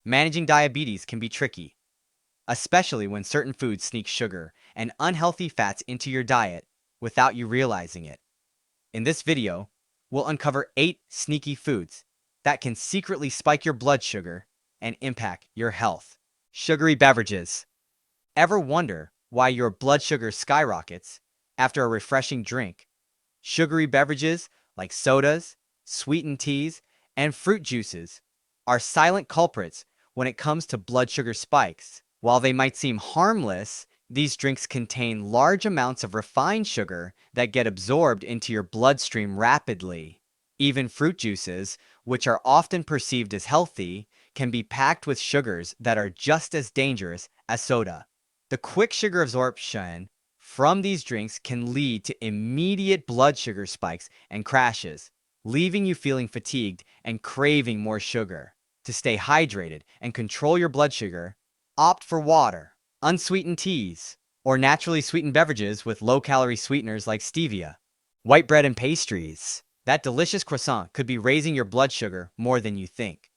Managing diabetes can be tricky, especially when certain foods sneak sugar and unhealthy fats into your diet without you realizing it. In this video, we'll uncover 8 sneaky foods that can secretly spike your blood sugar and impact your health. Sugary beverages. Ever wonder why your blood sugar skyrockets after a refreshing drink? Sugary beverages like sodas, sweetened teas, and fruit juices are silent culprits when it comes to blood sugar spikes. While they might seem harmless, these drinks contain large amounts of refined sugar that get absorbed into your bloodstream rapidly. Even fruit juices, which are often perceived as healthy, can be packed with sugars that are just as dangerous as soda. The quick sugar absorption from these drinks can lead to immediate blood sugar spikes and crashes, leaving you feeling fatigued and craving more sugar. To stay hydrated and control your blood sugar, opt for water, unsweetened teas, or naturally sweetened beverages with low-calorie sweeteners like stevia. White bread and pastries. That delicious croissant could be raising your blood sugar more than you think.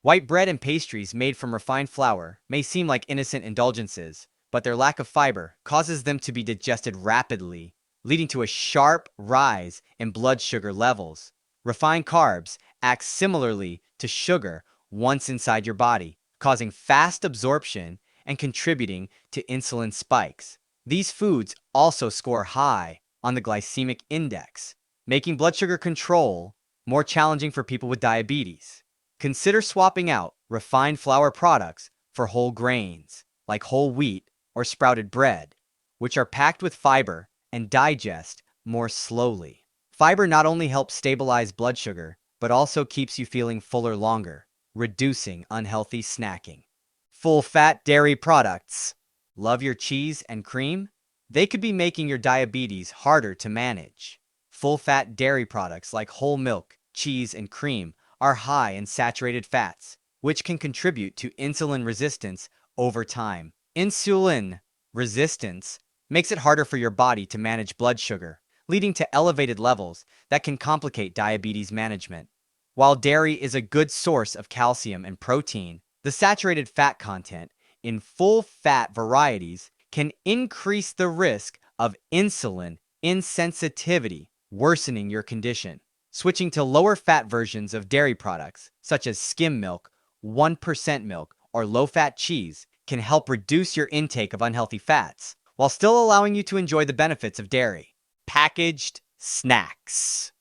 White bread and pastries made from refined flour may seem like innocent indulgences, but their lack of fiber causes them to be digested rapidly, leading to a sharp rise in blood sugar levels. Refined carbs act similarly to sugar once inside your body, causing fast absorption and contributing to insulin spikes. These foods also score high on the glycemic index, making blood sugar control more challenging for people with diabetes. Consider swapping out refined flour products for whole grains, like whole wheat or sprouted bread, which are packed with fiber and digest more slowly. Fiber not only helps stabilize blood sugar, but also keeps you feeling fuller longer, reducing unhealthy snacking. Full-fat dairy products. Love your cheese and cream? They could be making your diabetes harder to manage. Full-fat dairy products like whole milk, cheese, and cream are high in saturated fats, which can contribute to insulin resistance over time. Insulin resistance makes it harder for your body to manage blood sugar, leading to elevated levels that can complicate diabetes management. While dairy is a good source of calcium and protein, the saturated fat content in full-fat varieties can increase the risk of insulin insensitivity, worsening your condition. Switching to lower-fat versions of dairy products, such as skim milk, 1% milk, or low-fat cheese, can help reduce your intake of unhealthy fats, while still allowing you to enjoy the benefits of dairy. Packaged snacks.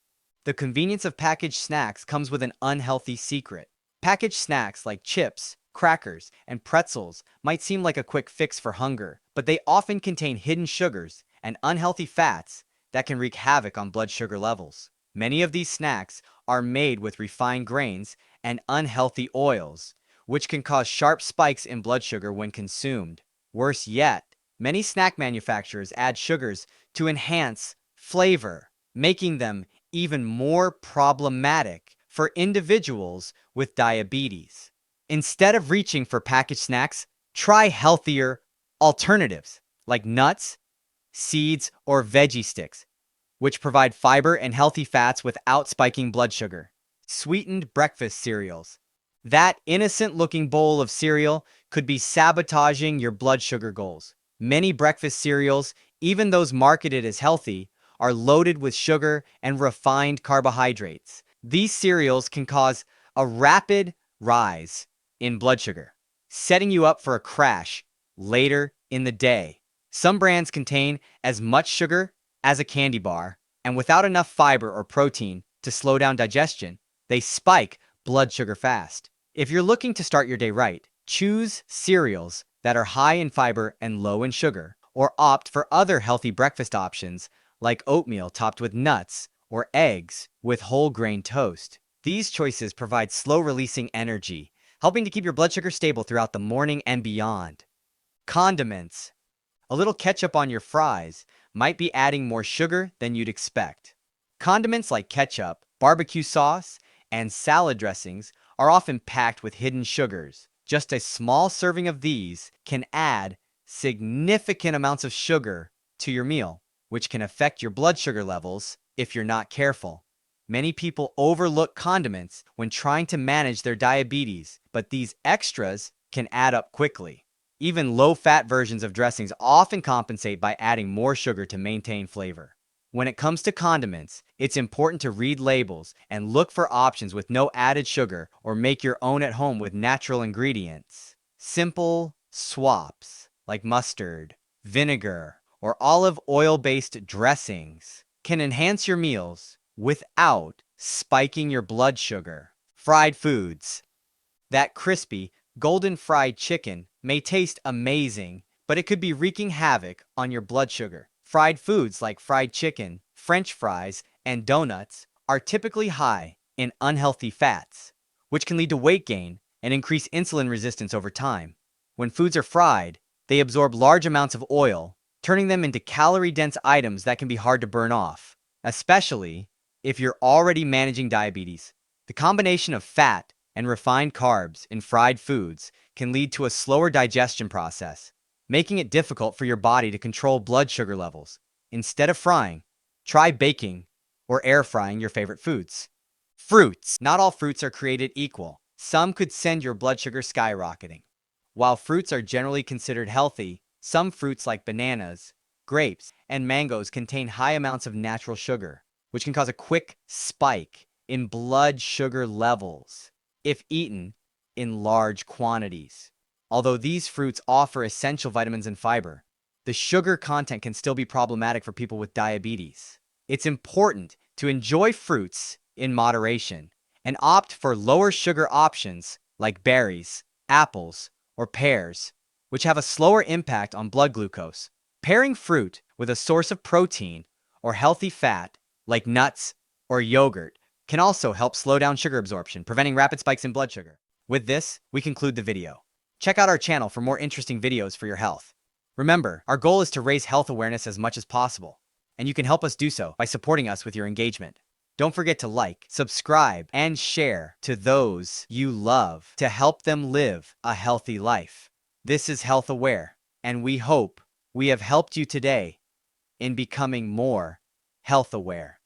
The convenience of packaged snacks comes with an unhealthy secret. Packaged snacks like chips, crackers, and pretzels might seem like a quick fix for hunger, but they often contain hidden sugars and unhealthy fats that can wreak havoc on blood sugar levels. Many of these snacks are made with refined grains and unhealthy oils, which can cause sharp spikes in blood sugar when consumed. Worse yet, many snack manufacturers add sugars to enhance flavor, making them even more problematic for individuals with diabetes. Instead of reaching for packaged snacks, try healthier alternatives like nuts, seeds, or veggie sticks, which provide fiber and healthy fats without spiking blood sugar. Sweetened breakfast cereals. That innocent-looking bowl of cereal could be sabotaging your blood sugar goals. Many breakfast cereals, even those marketed as healthy, are loaded with sugar and refined carbohydrates. These cereals can cause a rapid rise in blood sugar, setting you up for a crash later in the day. Some brands contain as much sugar as a candy bar, and without enough fiber or protein to slow down digestion, they spike blood sugar fast. If you're looking to start your day right, choose cereals that are high in fiber and low in sugar, or opt for other healthy breakfast options like oatmeal topped with nuts or eggs with whole grain toast. These choices provide slow-releasing energy, helping to keep your blood sugar stable throughout the morning and beyond. Condiments. A little ketchup on your fries might be adding more sugar than you'd expect. Condiments like ketchup, barbecue sauce, and salad dressings are often packed with hidden sugars. Just a small serving of these can add significant amounts of sugar to your meal, which can affect your blood sugar levels if you're not careful. Many people overlook condiments when trying to manage their diabetes, but these extras can add up quickly. Even low-fat versions of dressings often compensate by adding more sugar to maintain flavor. When it comes to condiments, it's important to read labels and look for options with no added sugar or make your own at home with natural ingredients. Simple swaps like mustard, vinegar, or olive oil-based dressings can enhance your meals without spiking your blood sugar. Fried foods. That crispy, golden fried chicken may taste amazing, but it could be wreaking havoc on your blood sugar. Fried foods like fried chicken, French fries, and donuts are typically high in unhealthy fats, which can lead to weight gain and increase insulin resistance over time. When foods are fried, they absorb large amounts of oil, turning them into calorie-dense items that can be hard to burn off, especially if you're already managing diabetes. The combination of fat and refined carbs in fried foods can lead to a slower digestion process, making it difficult for your body to control blood sugar levels. Instead of frying, try baking or air frying your favorite foods. Fruits. Not all fruits are created equal. Some could send your blood sugar skyrocketing. While fruits are generally considered healthy, some fruits like bananas, grapes, and mangoes contain high amounts of natural sugar, which can cause a quick spike in blood sugar levels if eaten in large quantities. Although these fruits offer essential vitamins and fiber, the sugar content can still be problematic for people with diabetes. It's important to enjoy fruits in moderation and opt for lower sugar options like berries, apples, or pears, which have a slower impact on blood glucose. Pairing fruit with a source of protein or healthy fat like nuts or yogurt can also help slow down sugar absorption, preventing rapid spikes in blood sugar. With this, we conclude the video. Check out our channel for more interesting videos for your health. Remember, our goal is to raise health awareness as much as possible, and you can help us do so by supporting us with your engagement. Don't forget to like, subscribe, and share to those you love to help them live a healthy life. This is Health Aware, and we hope we have helped you today in becoming more health aware.